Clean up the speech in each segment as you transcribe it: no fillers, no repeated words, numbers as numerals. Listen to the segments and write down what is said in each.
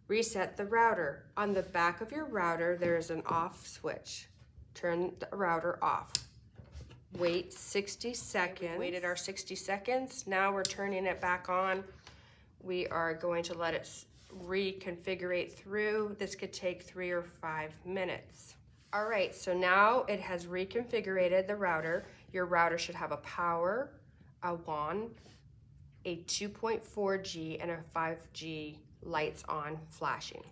reset the router. On the back of your router, there's an off switch. Turn the router off. Wait 60 seconds. We waited our 60 seconds. Now we're turning it back on. We are going to let it reconfigure through. This could take 3 or 5 minutes. All right, so now it has reconfigured the router. Your router should have a power, a WAN, a 2.4G, and a 5G lights on flashing.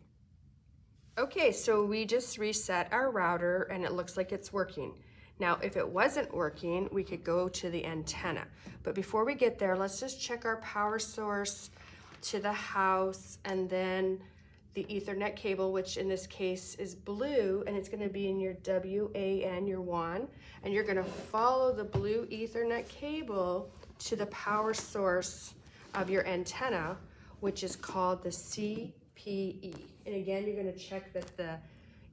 Okay, so we just reset our router and it looks like it's working. Now, if it wasn't working, we could go to the antenna. But before we get there, let's just check our power source to the house and then the Ethernet cable, which in this case is blue, and it's gonna be in your WAN, your WAN, and you're gonna follow the blue Ethernet cable to the power source of your antenna, which is called the CPE. And again, you're gonna check that the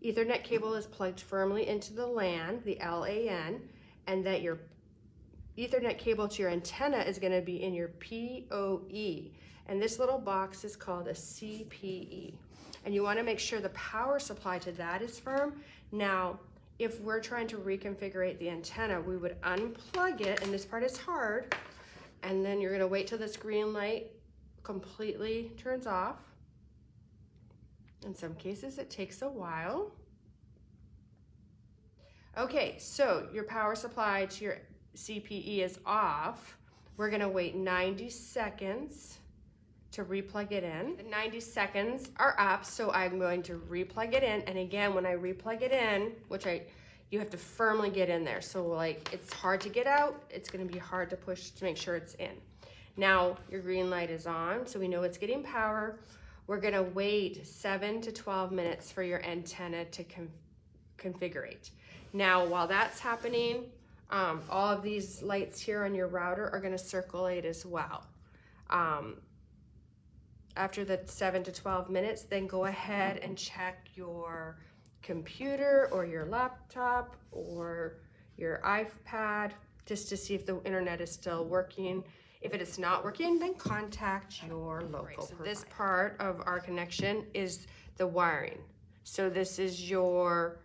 Ethernet cable is plugged firmly into the LAN, the LAN, and that your Ethernet cable to your antenna is gonna be in your PoE. And this little box is called a CPE. And you wanna make sure the power supply to that is firm. Now, if we're trying to reconfigure the antenna, we would unplug it, and this part is hard, and then you're gonna wait till this green light completely turns off. In some cases, it takes a while. Okay, so your power supply to your CPE is off. We're gonna wait 90 seconds to replug it in. The 90 seconds are up, so I'm going to replug it in. And again, when I replug it in, you have to firmly get in there. So like, it's hard to get out. It's gonna be hard to push to make sure it's in. Now your green light is on, so we know it's getting power. We're gonna wait 7 to 12 minutes for your antenna to configure. Now, while that's happening, all of these lights here on your router are gonna circulate as well. After the 7 to 12 minutes, then go ahead and check your computer or your laptop or your iPad just to see if the internet is still working. If it is not working, then contact your local provider. This part of our connection is the wiring. So this is your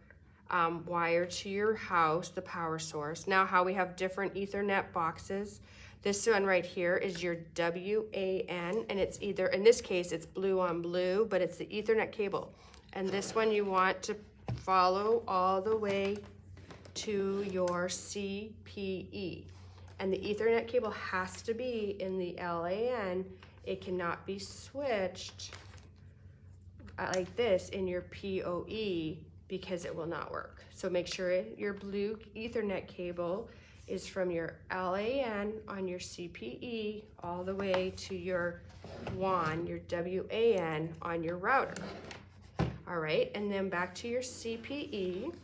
wire to your house, the power source. Now how we have different Ethernet boxes. This one right here is your WAN, and it's either, in this case, it's blue on blue, but it's the Ethernet cable. And this one you want to follow all the way to your CPE. And the Ethernet cable has to be in the LAN. It cannot be switched like this in your PoE because it will not work. So make sure your blue Ethernet cable is from your LAN on your CPE all the way to your WAN, your WAN on your router. All right, and then back to your CPE.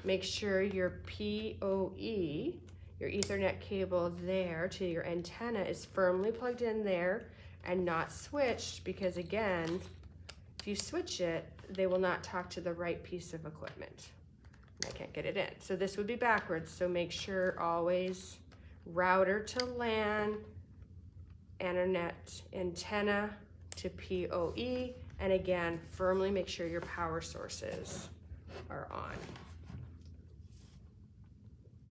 Make sure your PoE, your Ethernet cable there to your antenna, is firmly plugged in there and not switched, because again, if you switch it, they will not talk to the right piece of equipment. I can't get it in. So this would be backwards. So make sure always router to LAN, internet antenna to PoE, and again, firmly make sure your power sources are on.